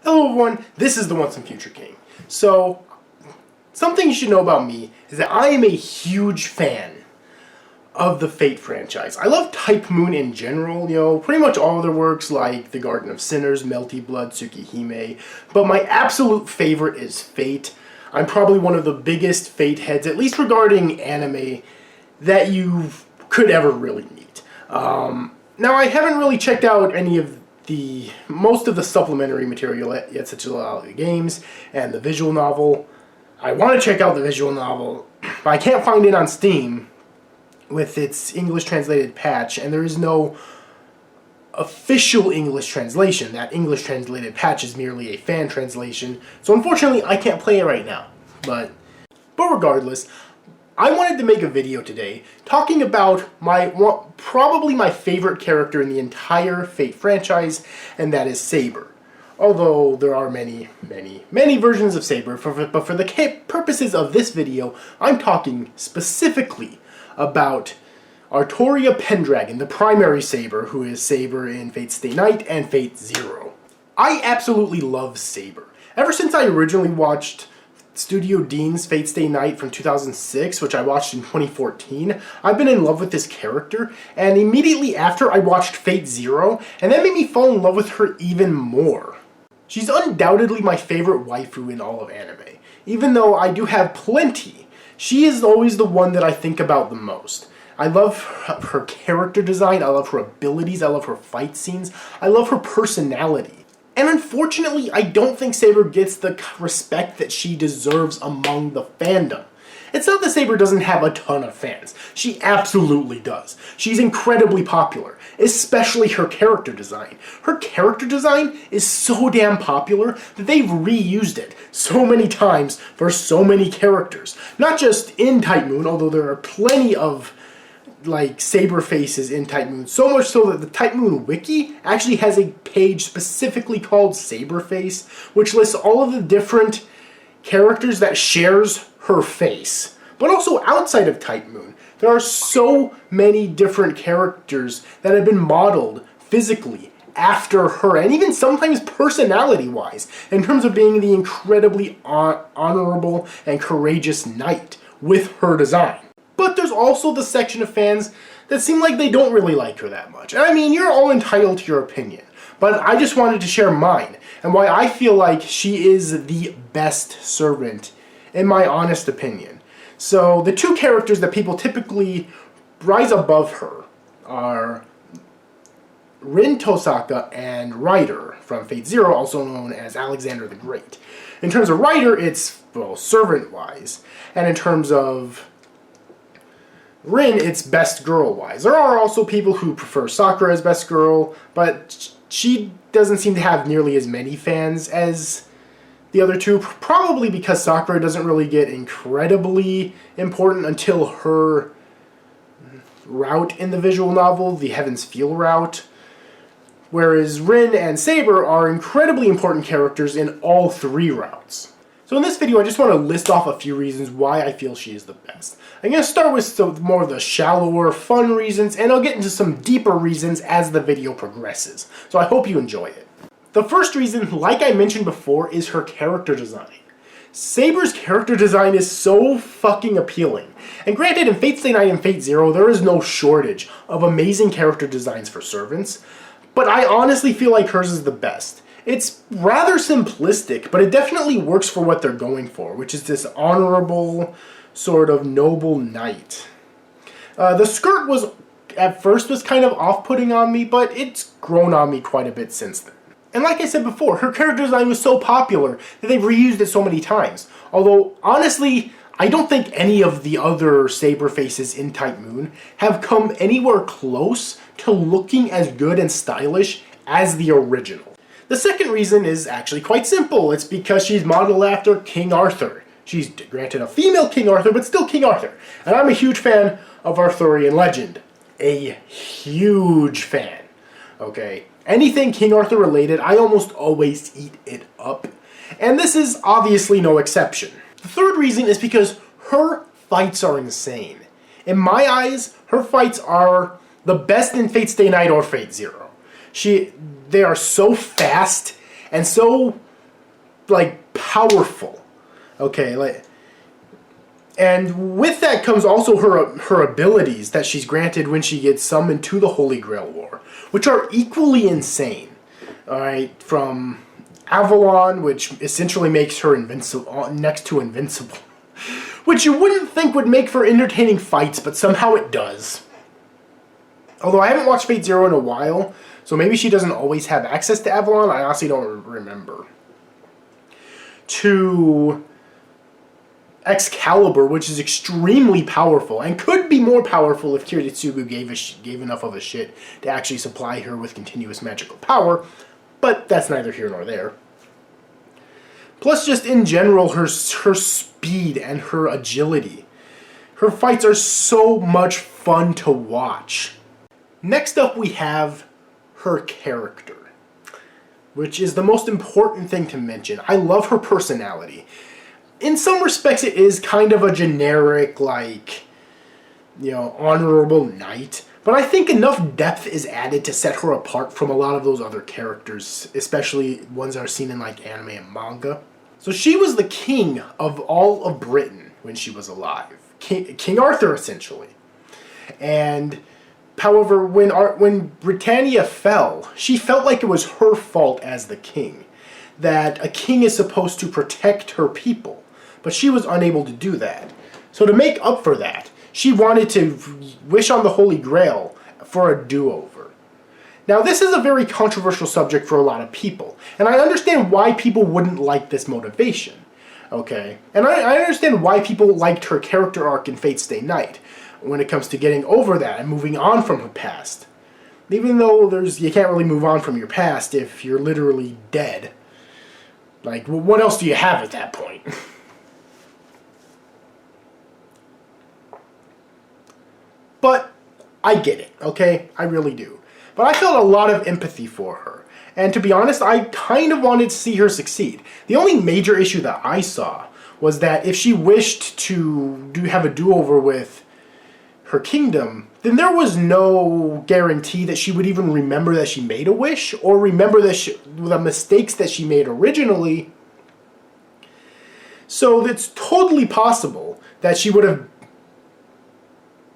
Hello everyone, this is the Once and Future King. So, something you should know about me is that I am a huge fan of the Fate franchise. I love Type Moon in general, pretty much all of their works like The Garden of Sinners, Melty Blood, Tsukihime, but my absolute favorite is Fate. I'm probably one of the biggest Fate heads, at least regarding anime, that you could ever really meet. Now I haven't really checked out most of the supplementary material yet, such as a lot of the games and the visual novel. I want to check out the visual novel, but I can't find it on Steam with its English translated patch, and there is no official English translation. That English translated patch is merely a fan translation, so unfortunately I can't play it right now. But regardless, I wanted to make a video today talking about probably my favorite character in the entire Fate franchise, and that is Saber. Although there are many versions of Saber, but for the purposes of this video, I'm talking specifically about Artoria Pendragon, the primary Saber, who is Saber in Fate Stay Night and Fate Zero. I absolutely love Saber. Ever since I originally watched Studio Dean's Fate Stay Night from 2006, which I watched in 2014, I've been in love with this character, and immediately after I watched Fate Zero, and that made me fall in love with her even more. She's undoubtedly my favorite waifu in all of anime. Even though I do have plenty, she is always the one that I think about the most. I love her character design, I love her abilities, I love her fight scenes, I love her personality. And unfortunately, I don't think Saber gets the respect that she deserves among the fandom. It's not that Saber doesn't have a ton of fans. She absolutely does. She's incredibly popular, especially her character design. Her character design is so damn popular that they've reused it so many times for so many characters. Not just in Type Moon, although there are plenty of Saber faces in Type Moon, so much so that the Type Moon Wiki actually has a page specifically called Saber Face, which lists all of the different characters that shares her face. But also outside of Type Moon, there are so many different characters that have been modeled physically after her, and even sometimes personality-wise, in terms of being the incredibly honorable and courageous knight with her design. But there's also the section of fans that seem like they don't really like her that much. And I mean, you're all entitled to your opinion, but I just wanted to share mine, and why I feel like she is the best servant, in my honest opinion. So, the two characters that people typically rise above her are Rin Tohsaka and Ryder from Fate Zero, also known as Alexander the Great. In terms of Ryder, it's, well, servant-wise, and in terms of Rin, it's best girl-wise. There are also people who prefer Sakura as best girl, but she doesn't seem to have nearly as many fans as the other two, probably because Sakura doesn't really get incredibly important until her route in the visual novel, the Heaven's Feel route, whereas Rin and Saber are incredibly important characters in all three routes. So in this video, I just want to list off a few reasons why I feel she is the best. I'm going to start with some more of the shallower, fun reasons, and I'll get into some deeper reasons as the video progresses. So I hope you enjoy it. The first reason, like I mentioned before, is her character design. Saber's character design is so fucking appealing. And granted, in Fate Stay Night and Fate Zero, there is no shortage of amazing character designs for servants, but I honestly feel like hers is the best. It's rather simplistic, but it definitely works for what they're going for, which is this honorable, sort of noble knight. The skirt at first was kind of off-putting on me, but it's grown on me quite a bit since then. And like I said before, her character design was so popular that they've reused it so many times. Although, honestly, I don't think any of the other Saber faces in Type Moon have come anywhere close to looking as good and stylish as the original. The second reason is actually quite simple. It's because she's modeled after King Arthur. She's granted a female King Arthur, but still King Arthur. And I'm a huge fan of Arthurian legend. A huge fan. Okay? Anything King Arthur related, I almost always eat it up. And this is obviously no exception. The third reason is because her fights are insane. In my eyes, her fights are the best in Fate Stay Night or Fate Zero. They are so fast and so like, powerful. Okay, like, and with that comes also her abilities that she's granted when she gets summoned to the Holy Grail War, which are equally insane. Alright, from Avalon, which essentially makes her invincible, next to invincible. Which you wouldn't think would make for entertaining fights, but somehow it does. Although I haven't watched Fate Zero in a while, so maybe she doesn't always have access to Avalon, I honestly don't remember. To Excalibur, which is extremely powerful, and could be more powerful if Kiritsugu gave enough of a shit to actually supply her with continuous magical power, but that's neither here nor there. Plus, just in general, her speed and her agility. Her fights are so much fun to watch. Next up, we have her character, which is the most important thing to mention. I love her personality. In some respects, it is kind of a generic, like, you know, honorable knight. But I think enough depth is added to set her apart from a lot of those other characters, especially ones that are seen in, like, anime and manga. So she was the king of all of Britain when she was alive. King Arthur, essentially. And, however, when Britannia fell, she felt like it was her fault as the king. That a king is supposed to protect her people. But she was unable to do that. So to make up for that, she wanted to wish on the Holy Grail for a do-over. Now, this is a very controversial subject for a lot of people, and I understand why people wouldn't like this motivation, okay? And I understand why people liked her character arc in Fate Stay Night when it comes to getting over that and moving on from her past. Even though you can't really move on from your past if you're literally dead. Like, what else do you have at that point? But I get it, okay? I really do. But I felt a lot of empathy for her. And to be honest, I kind of wanted to see her succeed. The only major issue that I saw was that if she wished to have a do-over with her kingdom, then there was no guarantee that she would even remember that she made a wish, or remember the mistakes that she made originally. So it's totally possible that she would have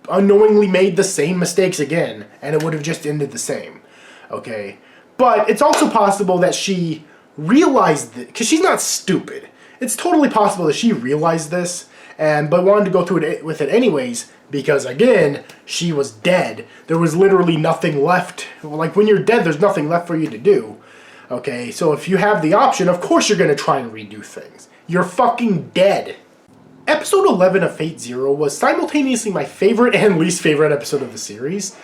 unknowingly made the same mistakes again, and it would have just ended the same, okay? But it's also possible that she realized it, because she's not stupid. It's totally possible that she realized this, but wanted to go through it with it anyways, because again, she was dead. There was literally nothing left. Like, when you're dead, there's nothing left for you to do, okay? So if you have the option, of course you're going to try and redo things. You're fucking dead. Episode 11 of Fate Zero was simultaneously my favorite and least favorite episode of the series.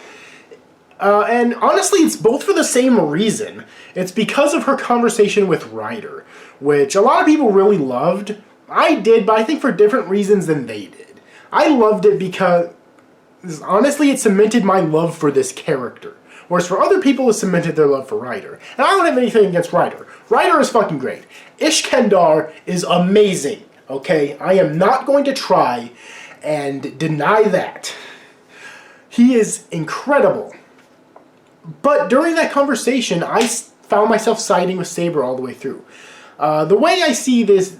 And honestly, it's both for the same reason. It's because of her conversation with Ryder, which a lot of people really loved. I did, but I think for different reasons than they did. I loved it because, honestly, it cemented my love for this character. Whereas for other people, it cemented their love for Ryder. And I don't have anything against Ryder. Ryder is fucking great. Ishkandar is amazing. Okay, I am not going to try and deny that. He is incredible. But during that conversation, I found myself siding with Saber all the way through. The way I see this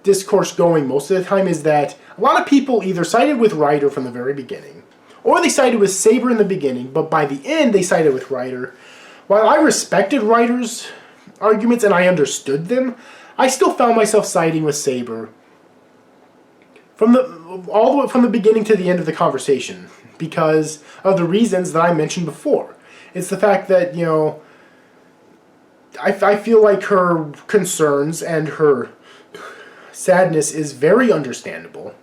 discourse going most of the time is that a lot of people either sided with Ryder from the very beginning, or they sided with Saber in the beginning, but by the end they sided with Ryder. While I respected Ryder's arguments and I understood them, I still found myself siding with Saber all the way from the beginning to the end of the conversation because of the reasons that I mentioned before. It's the fact that, you know, I feel like her concerns and her sadness is very understandable.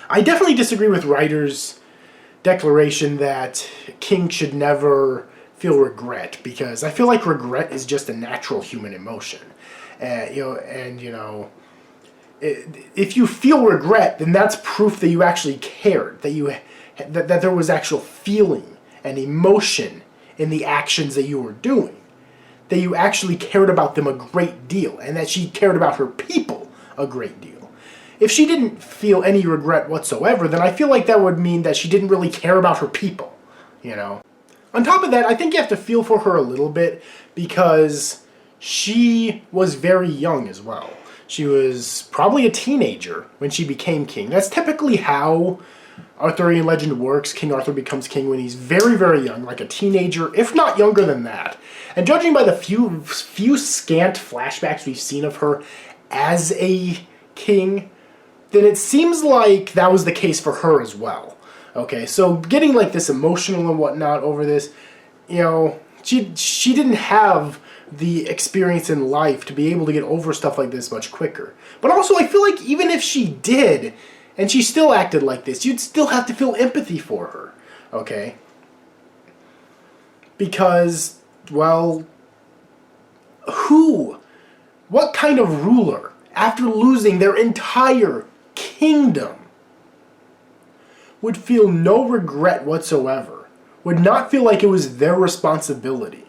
I definitely disagree with Ryder's declaration that King should never feel regret, because I feel like regret is just a natural human emotion. If you feel regret, then that's proof that you actually cared, that there was actual feeling and emotion in the actions that you were doing, that you actually cared about them a great deal, and that she cared about her people a great deal. If she didn't feel any regret whatsoever, then I feel like that would mean that she didn't really care about her people, you know? On top of that, I think you have to feel for her a little bit, because she was very young as well. She was probably a teenager when she became king. That's typically how Arthurian legend works. King Arthur becomes king when he's very, very young, like a teenager, if not younger than that. And judging by the few scant flashbacks we've seen of her as a king, then it seems like that was the case for her as well. Okay, so getting like this emotional and whatnot over this, you know, she didn't have the experience in life to be able to get over stuff like this much quicker. But also, I feel like even if she did, and she still acted like this, you'd still have to feel empathy for her, okay? Because, well, what kind of ruler, after losing their entire kingdom, would feel no regret whatsoever, would not feel like it was their responsibility?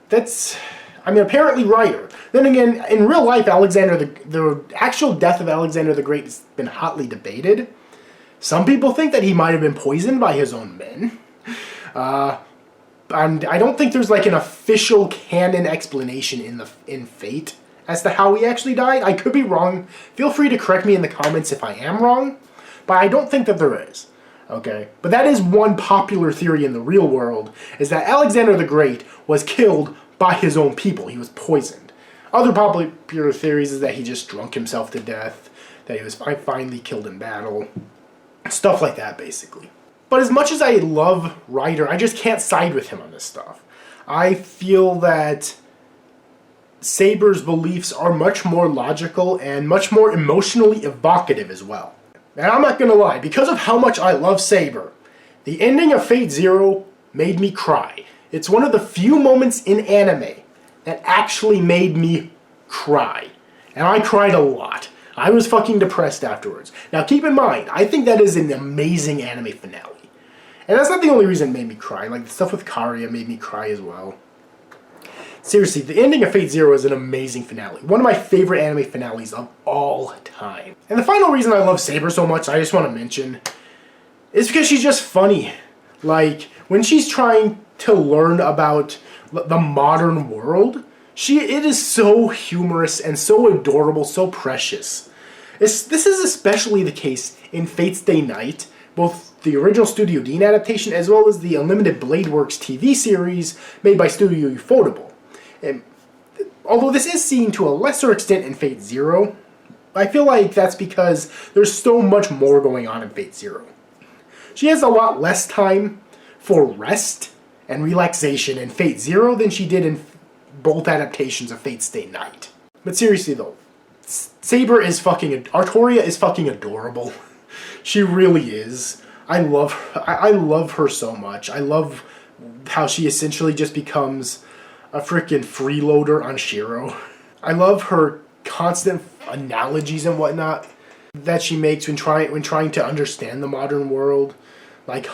That's, I mean, apparently writer. Then again, in real life, the actual death of Alexander the Great has been hotly debated. Some people think that he might have been poisoned by his own men. And I don't think there's like an official canon explanation in Fate as to how he actually died. I could be wrong. Feel free to correct me in the comments if I am wrong. But I don't think that there is. Okay? But that is one popular theory in the real world, is that Alexander the Great was killed by his own people. He was poisoned. Other popular theories is that he just drunk himself to death, that he was finally killed in battle. Stuff like that, basically. But as much as I love Ryder, I just can't side with him on this stuff. I feel that Saber's beliefs are much more logical and much more emotionally evocative as well. And I'm not gonna lie, because of how much I love Saber, the ending of Fate Zero made me cry. It's one of the few moments in anime that actually made me cry. And I cried a lot. I was fucking depressed afterwards. Now keep in mind, I think that is an amazing anime finale. And that's not the only reason it made me cry. Like, the stuff with Karia made me cry as well. Seriously, the ending of Fate Zero is an amazing finale. One of my favorite anime finales of all time. And the final reason I love Saber so much, I just want to mention, is because she's just funny. Like, when she's trying to learn about the modern world, it is so humorous and so adorable, so precious. This is especially the case in Fate's Day Night, both the original Studio Dean adaptation as well as the Unlimited Blade Works TV series made by Studio Ufotable. And although this is seen to a lesser extent in Fate Zero, I feel like that's because there's so much more going on in Fate Zero. She has a lot less time for rest and relaxation in Fate Zero than she did in both adaptations of Fate's Day Night. But seriously though, Artoria is fucking adorable. She really is. I love her so much. I love how she essentially just becomes a freaking freeloader on Shiro. I love her constant analogies and whatnot that she makes when trying to understand the modern world. Like,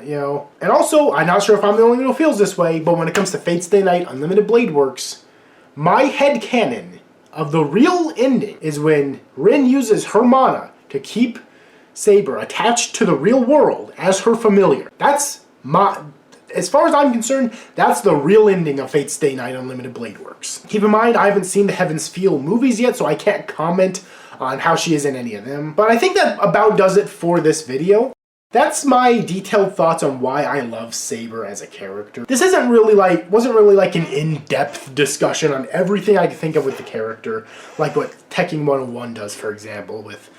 you know. And also, I'm not sure if I'm the only one who feels this way, but when it comes to Fate's Day Night Unlimited Blade Works, my headcanon of the real ending is when Rin uses her mana to keep Saber attached to the real world as her familiar. As far as I'm concerned, that's the real ending of Fate's Day Night Unlimited Blade Works. Keep in mind, I haven't seen the Heaven's Feel movies yet, so I can't comment on how she is in any of them. But I think that about does it for this video. That's my detailed thoughts on why I love Saber as a character. This wasn't really like an in-depth discussion on everything I could think of with the character, like what Tekken 101 does, for example, with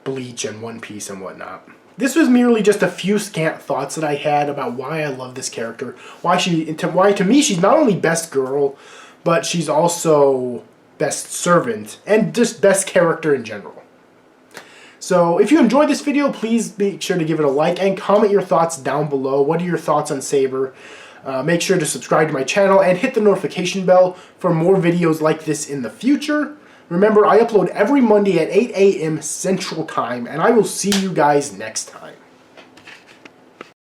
Bleach and One Piece and whatnot. This was merely just a few scant thoughts that I had about why I love this character, why to me she's not only best girl, but she's also best servant, and just best character in general. So if you enjoyed this video, please make sure to give it a like and comment your thoughts down below. What are your thoughts on Saber? Make sure to subscribe to my channel and hit the notification bell for more videos like this in the future. Remember, I upload every Monday at 8 a.m. Central Time, and I will see you guys next time.